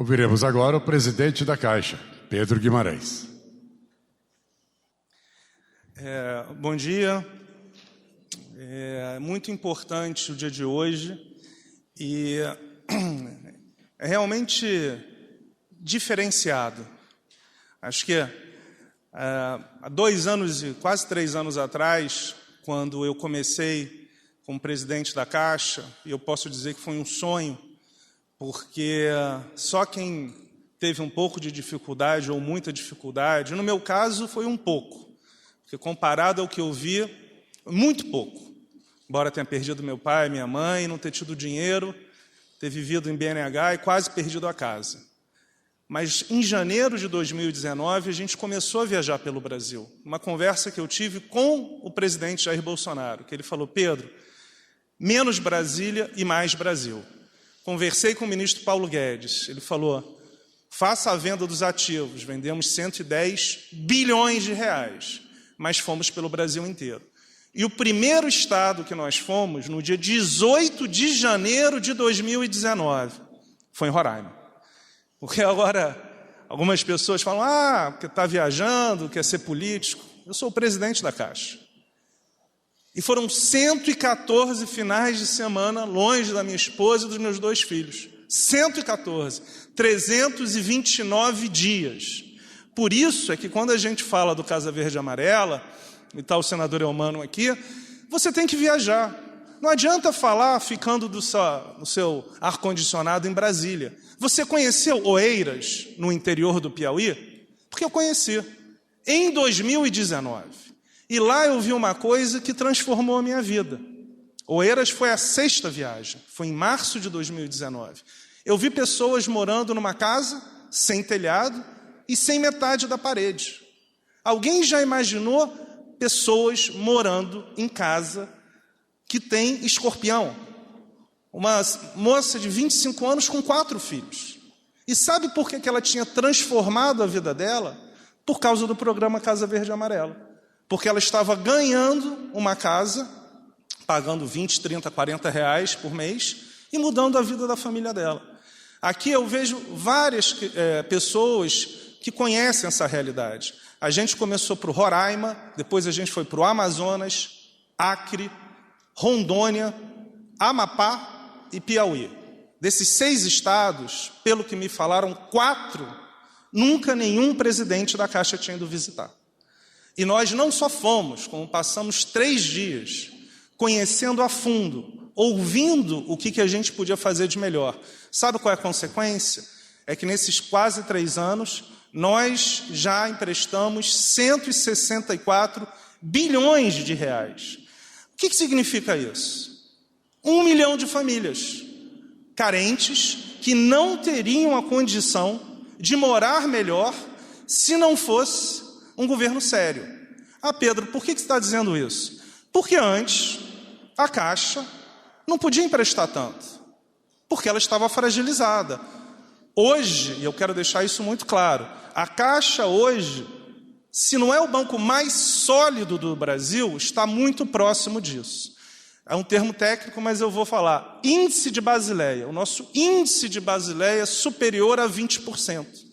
Ouviremos agora o presidente da Caixa, Pedro Guimarães. Bom dia. É muito importante o dia de hoje e é realmente diferenciado. Acho que há 2 anos e quase 3 anos atrás, quando eu comecei como presidente da Caixa, e eu posso dizer que foi um sonho, porque só quem teve um pouco de dificuldade ou muita dificuldade, no meu caso foi um pouco, porque comparado ao que eu vi, muito pouco. Embora tenha perdido meu pai, minha mãe, não ter tido dinheiro, ter vivido em BNH e quase perdido a casa. Mas em janeiro de 2019, a gente começou a viajar pelo Brasil. Uma conversa que eu tive com o presidente Jair Bolsonaro, que ele falou: Pedro, menos Brasília e mais Brasil. Conversei com o ministro Paulo Guedes, ele falou: faça a venda dos ativos, vendemos 110 bilhões de reais, mas fomos pelo Brasil inteiro. E o primeiro estado que nós fomos, no dia 18 de janeiro de 2019, foi em Roraima. Porque agora algumas pessoas falam: porque está viajando, quer ser político. Eu sou o presidente da Caixa. E foram 114 finais de semana longe da minha esposa e dos meus 2 filhos. 114, 329 dias. Por isso é que quando a gente fala do Casa Verde e Amarela, e está o senador Elmano aqui, você tem que viajar. Não adianta falar ficando no seu ar-condicionado em Brasília. Você conheceu Oeiras, no interior do Piauí? Porque eu conheci, em 2019. E lá eu vi uma coisa que transformou a minha vida. Oeiras foi a 6ª viagem, foi em março de 2019. Eu vi pessoas morando numa casa sem telhado e sem metade da parede. Alguém já imaginou pessoas morando em casa que tem escorpião? Uma moça de 25 anos com 4 filhos. E sabe por que ela tinha transformado a vida dela? Por causa do programa Casa Verde e Amarela. Porque ela estava ganhando uma casa, pagando 20, 30, 40 reais por mês e mudando a vida da família dela. Aqui eu vejo várias pessoas que conhecem essa realidade. A gente começou para o Roraima, depois a gente foi para o Amazonas, Acre, Rondônia, Amapá e Piauí. Desses 6 estados, pelo que me falaram, 4, nunca nenhum presidente da Caixa tinha ido visitar. E nós não só fomos, como passamos 3 dias conhecendo a fundo, ouvindo o que a gente podia fazer de melhor. Sabe qual é a consequência? É que nesses quase 3 anos, nós já emprestamos 164 bilhões de reais. O que significa isso? 1 milhão de famílias carentes que não teriam a condição de morar melhor se não fosse um governo sério. Pedro, por que você está dizendo isso? Porque antes a Caixa não podia emprestar tanto, porque ela estava fragilizada. Hoje, e eu quero deixar isso muito claro, a Caixa hoje, se não é o banco mais sólido do Brasil, está muito próximo disso. É um termo técnico, mas eu vou falar. Índice de Basileia. O nosso índice de Basileia é superior a 20%.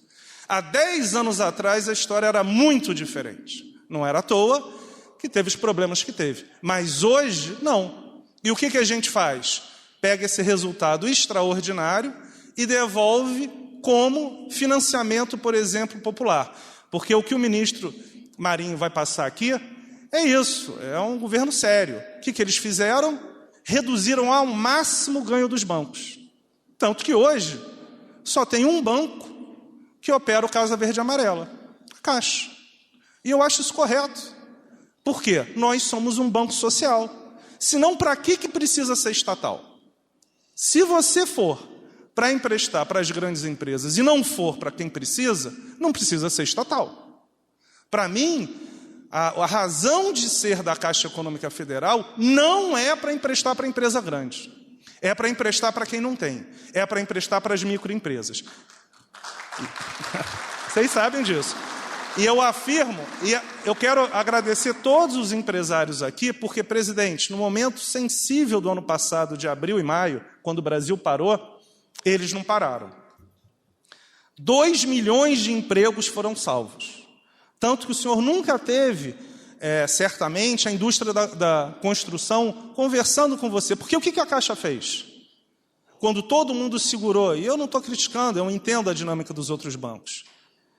Há 10 anos atrás, a história era muito diferente. Não era à toa que teve os problemas que teve. Mas hoje, não. E o que a gente faz? Pega esse resultado extraordinário e devolve como financiamento, por exemplo, popular. Porque o que o ministro Marinho vai passar aqui é isso, é um governo sério. O que eles fizeram? Reduziram ao máximo o ganho dos bancos. Tanto que hoje só tem um banco que opera o Casa Verde e Amarela, a Caixa. E eu acho isso correto. Por quê? Nós somos um banco social. Senão, para que precisa ser estatal? Se você for para emprestar para as grandes empresas e não for para quem precisa, não precisa ser estatal. Para mim, a razão de ser da Caixa Econômica Federal não é para emprestar para empresa grande. É para emprestar para quem não tem. É para emprestar para as microempresas. Vocês sabem disso. E eu afirmo, e eu quero agradecer todos os empresários aqui, porque, presidente, no momento sensível do ano passado, de abril e maio, quando o Brasil parou, eles não pararam. 2 milhões de empregos foram salvos. Tanto que o senhor nunca teve, certamente, a indústria da construção conversando com você. Porque o que a Caixa fez? Quando todo mundo segurou, e eu não estou criticando, eu entendo a dinâmica dos outros bancos,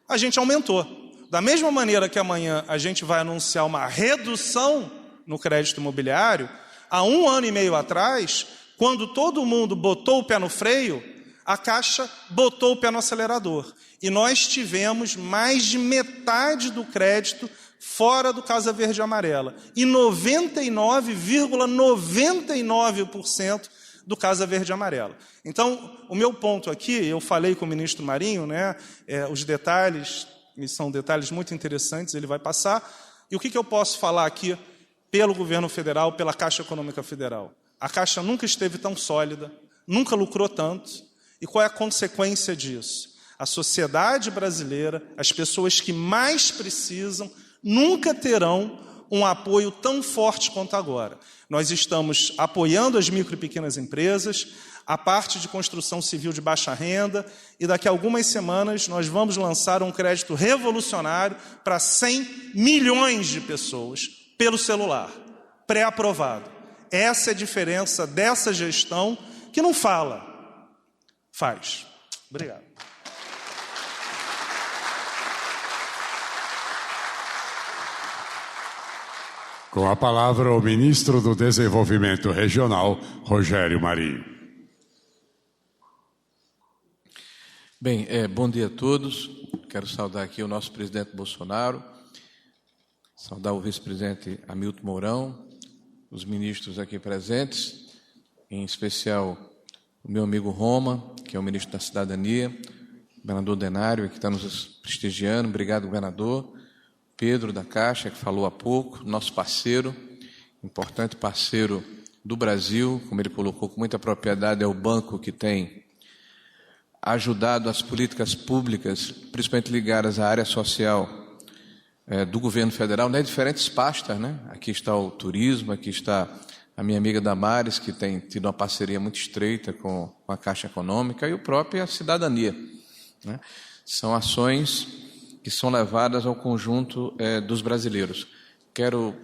a gente aumentou. Da mesma maneira que amanhã a gente vai anunciar uma redução no crédito imobiliário, há 1 ano e meio atrás, quando todo mundo botou o pé no freio, a Caixa botou o pé no acelerador. E nós tivemos mais de metade do crédito fora do Casa Verde e Amarela. E 99,99% do Casa Verde e Amarela. Então, o meu ponto aqui, eu falei com o ministro Marinho, né, os detalhes, e são detalhes muito interessantes, ele vai passar. E o que eu posso falar aqui pelo governo federal, pela Caixa Econômica Federal? A Caixa nunca esteve tão sólida, nunca lucrou tanto. E qual é a consequência disso? A sociedade brasileira, as pessoas que mais precisam, nunca terão um apoio tão forte quanto agora. Nós estamos apoiando as micro e pequenas empresas, a parte de construção civil de baixa renda, e daqui a algumas semanas nós vamos lançar um crédito revolucionário para 100 milhões de pessoas pelo celular, pré-aprovado. Essa é a diferença dessa gestão que não fala, faz. Obrigado. Com a palavra, o ministro do Desenvolvimento Regional, Rogério Marinho. Bem, bom dia a todos. Quero saudar aqui o nosso presidente Bolsonaro, saudar o vice-presidente Hamilton Mourão, os ministros aqui presentes, em especial o meu amigo Roma, que é o ministro da Cidadania, o governador Denário, que está nos prestigiando. Obrigado, governador. Pedro, da Caixa, que falou há pouco, nosso parceiro, importante parceiro do Brasil, como ele colocou com muita propriedade, é o banco que tem ajudado as políticas públicas, principalmente ligadas à área social do governo federal, né? Diferentes pastas, né? Aqui está o turismo, aqui está a minha amiga Damares, que tem tido uma parceria muito estreita com a Caixa Econômica, e o próprio a cidadania, né? São ações que são levadas ao conjunto dos brasileiros. Quero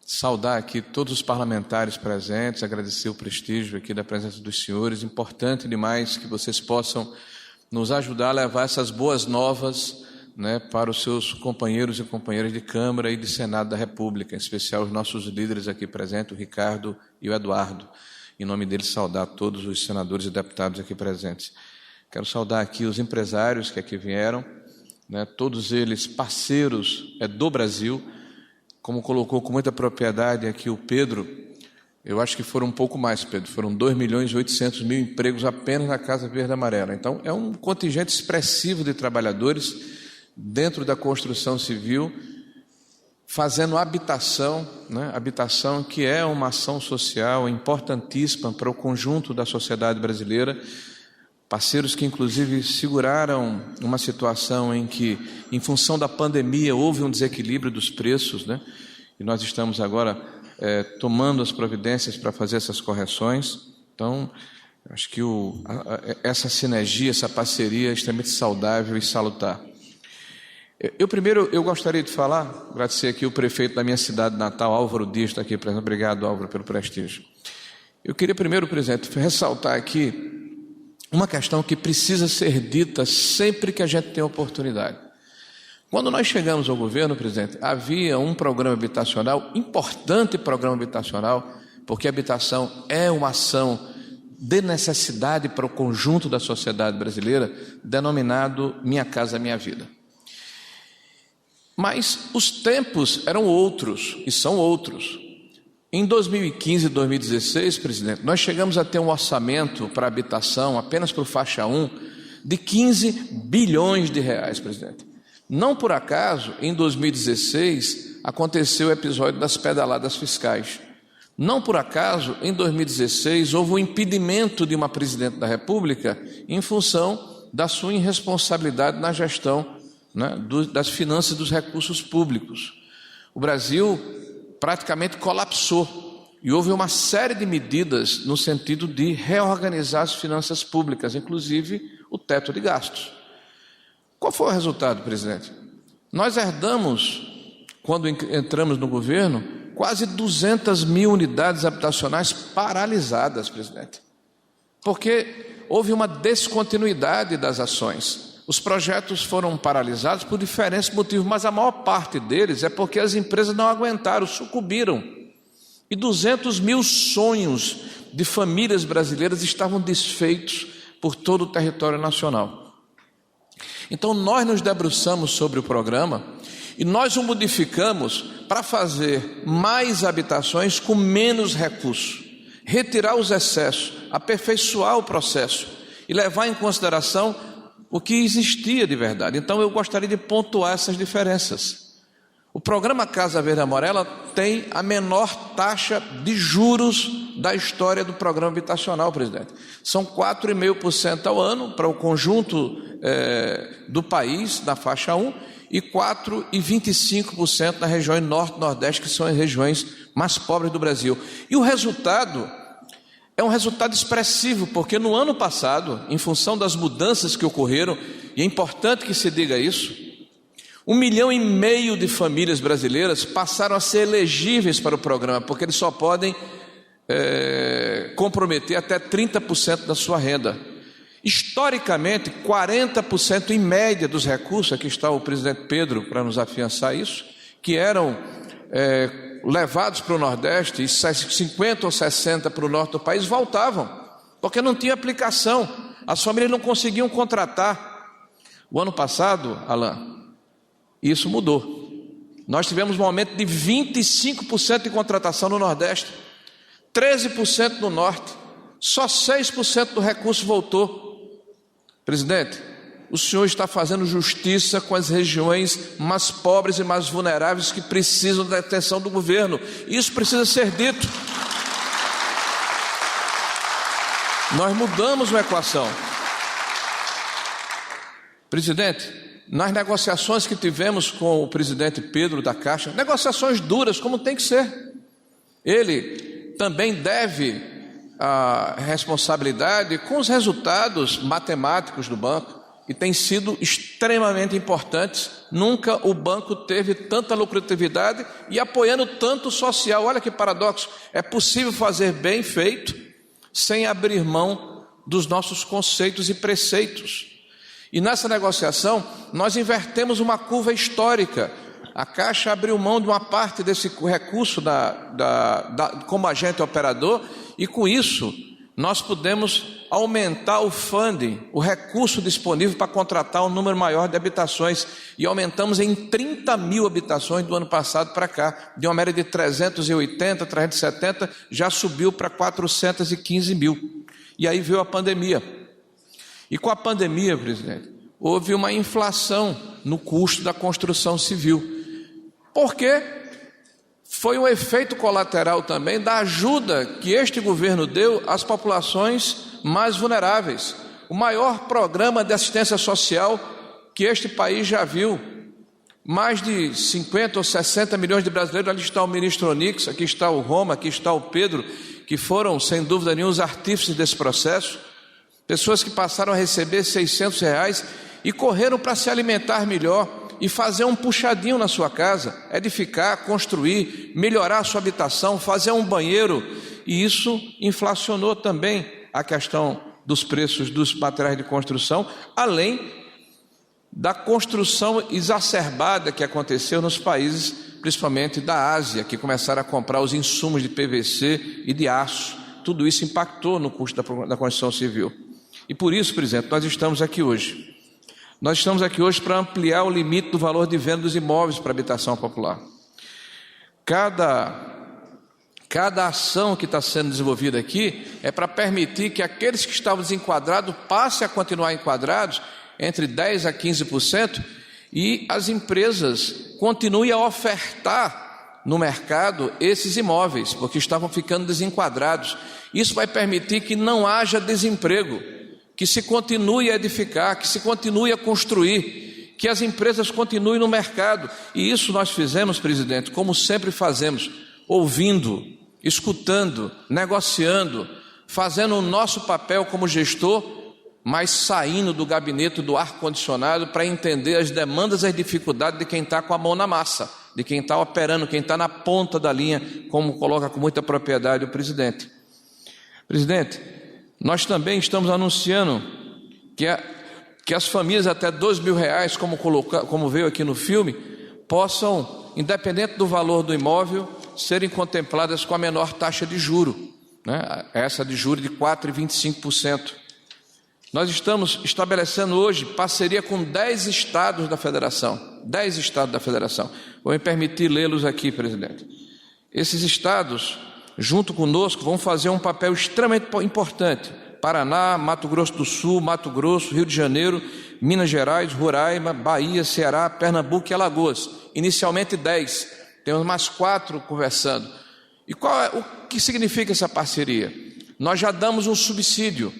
saudar aqui todos os parlamentares presentes, agradecer o prestígio aqui da presença dos senhores. Importante demais que vocês possam nos ajudar a levar essas boas novas, né, para os seus companheiros e companheiras de Câmara e de Senado da República, em especial os nossos líderes aqui presentes, o Ricardo e o Eduardo. Em nome deles, saudar todos os senadores e deputados aqui presentes. Quero saudar aqui os empresários que aqui vieram, né, todos eles parceiros do Brasil, como colocou com muita propriedade aqui o Pedro. Eu acho que foram um pouco mais, Pedro, foram 2.800.000 empregos apenas na Casa Verde e Amarela. Então, é um contingente expressivo de trabalhadores dentro da construção civil, fazendo habitação, né, habitação que é uma ação social importantíssima para o conjunto da sociedade brasileira. Parceiros que, inclusive, seguraram uma situação em que, em função da pandemia, houve um desequilíbrio dos preços, né? E nós estamos agora tomando as providências para fazer essas correções. Então, acho que essa sinergia, essa parceria é extremamente saudável e salutar. Eu gostaria de falar, agradecer aqui o prefeito da minha cidade natal, Álvaro Dias, está aqui presente. Obrigado, Álvaro, pelo prestígio. Eu queria primeiro, presidente, ressaltar aqui uma questão que precisa ser dita sempre que a gente tem oportunidade. Quando nós chegamos ao governo, presidente, havia um programa habitacional, importante programa habitacional, porque a habitação é uma ação de necessidade para o conjunto da sociedade brasileira, denominado Minha Casa Minha Vida. Mas os tempos eram outros, e são outros. Em 2015 e 2016, presidente, nós chegamos a ter um orçamento para habitação, apenas para o faixa 1, de 15 bilhões de reais, presidente. Não por acaso, em 2016, aconteceu o episódio das pedaladas fiscais. Não por acaso, em 2016, houve o impedimento de uma presidente da República em função da sua irresponsabilidade na gestão, né, das finanças dos recursos públicos. O Brasil praticamente colapsou e houve uma série de medidas no sentido de reorganizar as finanças públicas, inclusive o teto de gastos. Qual foi o resultado, presidente? Nós herdamos, quando entramos no governo, quase 200 mil unidades habitacionais paralisadas, presidente, porque houve uma descontinuidade das ações. Os projetos foram paralisados por diferentes motivos, mas a maior parte deles é porque as empresas não aguentaram, sucumbiram. E 200 mil sonhos de famílias brasileiras estavam desfeitos por todo o território nacional. Então nós nos debruçamos sobre o programa e nós o modificamos para fazer mais habitações com menos recursos, retirar os excessos, aperfeiçoar o processo e levar em consideração o que existia de verdade. Então eu gostaria de pontuar essas diferenças. O programa Casa Verde Amarela tem a menor taxa de juros da história do programa habitacional, presidente. São 4,5% ao ano para o conjunto do país, na faixa 1, e 4,25% nas regiões norte e nordeste, que são as regiões mais pobres do Brasil. E o resultado é um resultado expressivo, porque no ano passado, em função das mudanças que ocorreram, e é importante que se diga isso, 1,5 milhão de famílias brasileiras passaram a ser elegíveis para o programa, porque eles só podem comprometer até 30% da sua renda. Historicamente, 40% em média dos recursos, aqui está o presidente Pedro para nos afiançar isso, que eram levados para o Nordeste, e 50% ou 60% para o norte do país, voltavam, porque não tinha aplicação, as famílias não conseguiam contratar. O ano passado, Alain, isso mudou. Nós tivemos um aumento de 25% de contratação no Nordeste, 13% no Norte, só 6% do recurso voltou. Presidente, o senhor está fazendo justiça com as regiões mais pobres e mais vulneráveis que precisam da atenção do governo. Isso precisa ser dito. Nós mudamos uma equação. Presidente, nas negociações que tivemos com o presidente Pedro da Caixa, negociações duras, como tem que ser, ele também deve a responsabilidade com os resultados matemáticos do banco, e tem sido extremamente importantes. Nunca o banco teve tanta lucratividade e apoiando tanto o social. Olha que paradoxo, é possível fazer bem feito sem abrir mão dos nossos conceitos e preceitos. E nessa negociação nós invertemos uma curva histórica. A Caixa abriu mão de uma parte desse recurso como agente operador, e com isso nós pudemos aumentar o funding, o recurso disponível para contratar um número maior de habitações, e aumentamos em 30 mil habitações do ano passado para cá, de uma média de 380, 370, já subiu para 415 mil. E aí veio a pandemia. E com a pandemia, presidente, houve uma inflação no custo da construção civil, porque foi um efeito colateral também da ajuda que este governo deu às populações mais vulneráveis. O maior programa de assistência social que este país já viu. Mais de 50 ou 60 milhões de brasileiros. Ali está o ministro Onix, aqui está o Roma, aqui está o Pedro, que foram, sem dúvida nenhuma, os artífices desse processo. Pessoas que passaram a receber R$600 e correram para se alimentar melhor e fazer um puxadinho na sua casa, edificar, construir, melhorar a sua habitação, fazer um banheiro. E isso inflacionou também a questão dos preços dos materiais de construção, além da construção exacerbada que aconteceu nos países, principalmente da Ásia, que começaram a comprar os insumos de PVC e de aço. Tudo isso impactou no custo da construção civil. E por isso, presidente, nós estamos aqui hoje. Nós estamos aqui hoje para ampliar o limite do valor de venda dos imóveis para habitação popular. Cada ação que está sendo desenvolvida aqui é para permitir que aqueles que estavam desenquadrados passem a continuar enquadrados entre 10% a 15%, e as empresas continuem a ofertar no mercado esses imóveis, porque estavam ficando desenquadrados. Isso vai permitir que não haja desemprego, que se continue a edificar, que se continue a construir, que as empresas continuem no mercado. E isso nós fizemos, presidente, como sempre fazemos, ouvindo, escutando, negociando, fazendo o nosso papel como gestor, mas saindo do gabinete do ar-condicionado para entender as demandas e as dificuldades de quem está com a mão na massa, de quem está operando, quem está na ponta da linha, como coloca com muita propriedade o presidente. Presidente, nós também estamos anunciando que as famílias até R$2.000, como veio aqui no filme, possam, independente do valor do imóvel, serem contempladas com a menor taxa de juro, né? Essa de juro de 4,25%. Nós estamos estabelecendo hoje parceria com 10 estados da federação. 10 estados da federação. Vou me permitir lê-los aqui, presidente. Esses estados, junto conosco, vão fazer um papel extremamente importante. Paraná, Mato Grosso do Sul, Mato Grosso, Rio de Janeiro, Minas Gerais, Roraima, Bahia, Ceará, Pernambuco e Alagoas. Inicialmente 10, temos mais 4 conversando. E o que significa essa parceria? Nós já damos um subsídio.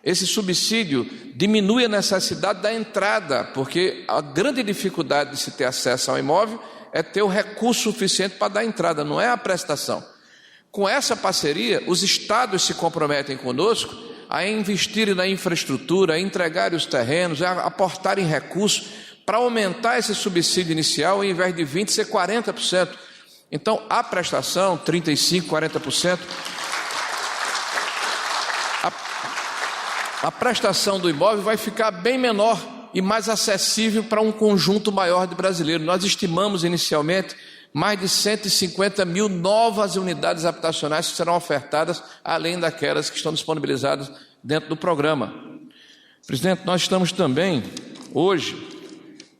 Esse subsídio diminui a necessidade da entrada, porque a grande dificuldade de se ter acesso ao imóvel é ter o recurso suficiente para dar entrada, não é a prestação. Com essa parceria, os estados se comprometem conosco a investirem na infraestrutura, a entregarem os terrenos, a aportarem recursos para aumentar esse subsídio inicial, ao invés de 20%, ser 40%. Então, a prestação, 35%, 40%, a prestação do imóvel vai ficar bem menor e mais acessível para um conjunto maior de brasileiros. Nós estimamos inicialmente mais de 150 mil novas unidades habitacionais que serão ofertadas, além daquelas que estão disponibilizadas dentro do programa. Presidente, nós estamos também, hoje,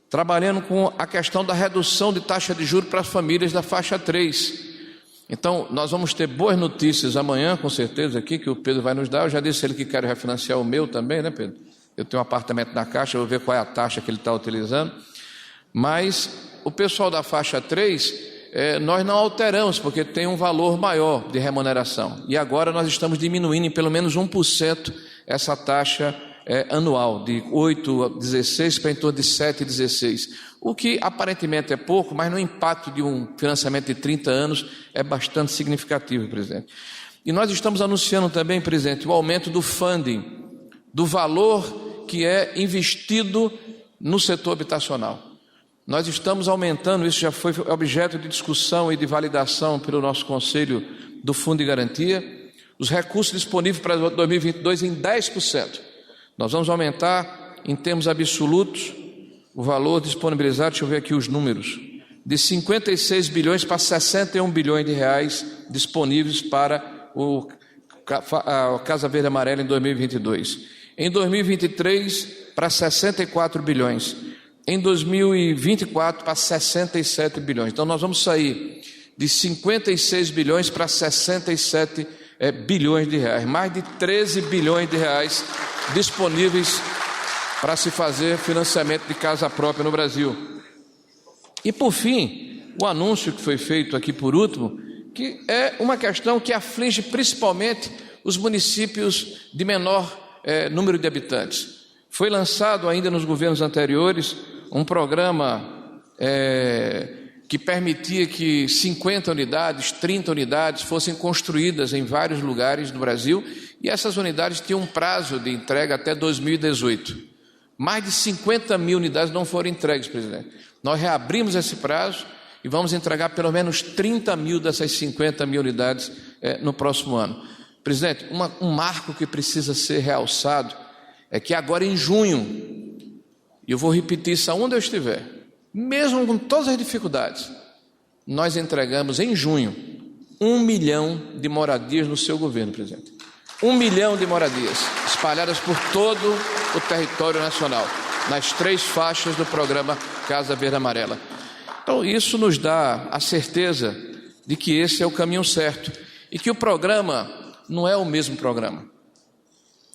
trabalhando com a questão da redução de taxa de juros para as famílias da faixa 3. Então, nós vamos ter boas notícias amanhã, com certeza, aqui, que o Pedro vai nos dar. Eu já disse a ele que quero refinanciar o meu também, né, Pedro? Eu tenho um apartamento na Caixa, eu vou ver qual é a taxa que ele está utilizando. Mas o pessoal da faixa 3, nós não alteramos, porque tem um valor maior de remuneração. E agora nós estamos diminuindo em pelo menos 1% essa taxa anual, de 8 a 16 para em torno de 7 a 16. O que aparentemente é pouco, mas no impacto de um financiamento de 30 anos é bastante significativo, presidente. E nós estamos anunciando também, presidente, o aumento do funding, do valor que é investido no setor habitacional. Nós estamos aumentando, isso já foi objeto de discussão e de validação pelo nosso Conselho do Fundo de Garantia, os recursos disponíveis para 2022 em 10%. Nós vamos aumentar, em termos absolutos, o valor disponibilizado, deixa eu ver aqui os números, de 56 bilhões para 61 bilhões de reais disponíveis para a Casa Verde Amarela em 2022. Em 2023, para 64 bilhões. Em 2024, para 67 bilhões. Então, nós vamos sair de 56 bilhões para 67 bilhões de reais. Mais de 13 bilhões de reais disponíveis para se fazer financiamento de casa própria no Brasil. E, por fim, o anúncio que foi feito aqui por último, que é uma questão que aflige principalmente os municípios de menor número de habitantes. Foi lançado ainda nos governos anteriores um programa que permitia que 50 unidades, 30 unidades fossem construídas em vários lugares do Brasil, e essas unidades tinham um prazo de entrega até 2018. Mais de 50 mil unidades não foram entregues, presidente. Nós reabrimos esse prazo e vamos entregar pelo menos 30 mil dessas 50 mil unidades no próximo ano. Presidente, um marco que precisa ser realçado é que agora em junho, e eu vou repetir isso aonde eu estiver, mesmo com todas as dificuldades, nós entregamos em junho 1 milhão de moradias no seu governo, presidente. 1 milhão de moradias espalhadas por todo o território nacional, nas 3 faixas do programa Casa Verde Amarela. Então, isso nos dá a certeza de que esse é o caminho certo e que o programa não é o mesmo programa.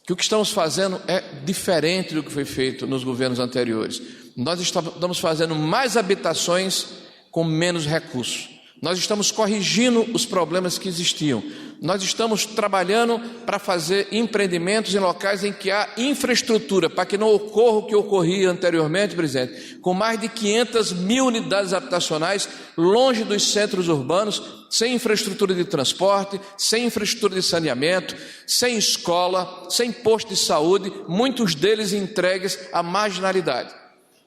Que o que estamos fazendo é diferente do que foi feito nos governos anteriores. Nós estamos fazendo mais habitações com menos recursos. Nós estamos corrigindo os problemas que existiam. Nós estamos trabalhando para fazer empreendimentos em locais em que há infraestrutura, para que não ocorra o que ocorria anteriormente, presidente, com mais de 500 mil unidades habitacionais longe dos centros urbanos, sem infraestrutura de transporte, sem infraestrutura de saneamento, sem escola, sem posto de saúde, muitos deles entregues à marginalidade.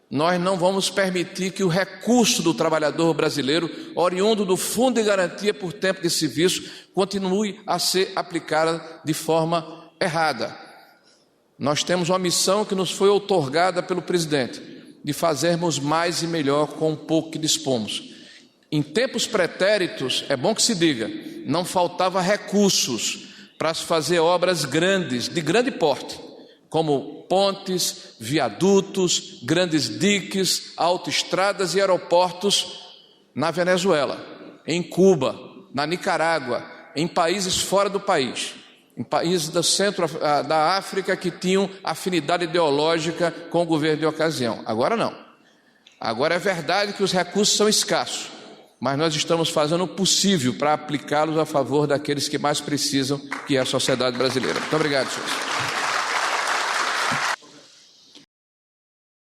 Nós não vamos permitir que o recurso do trabalhador brasileiro, oriundo do Fundo de Garantia por Tempo de Serviço, continue a ser aplicado de forma errada. Nós temos uma missão que nos foi outorgada pelo presidente, de fazermos mais e melhor com o pouco que dispomos. Em tempos pretéritos, é bom que se diga, não faltava recursos para se fazer obras grandes, de grande porte, como pontes, viadutos, grandes diques, autoestradas e aeroportos na Venezuela, em Cuba, na Nicarágua, em países fora do país, em países do centro da África que tinham afinidade ideológica com o governo de ocasião. Agora não. Agora é verdade que os recursos são escassos, mas nós estamos fazendo o possível para aplicá-los a favor daqueles que mais precisam, que é a sociedade brasileira. Muito obrigado, senhores.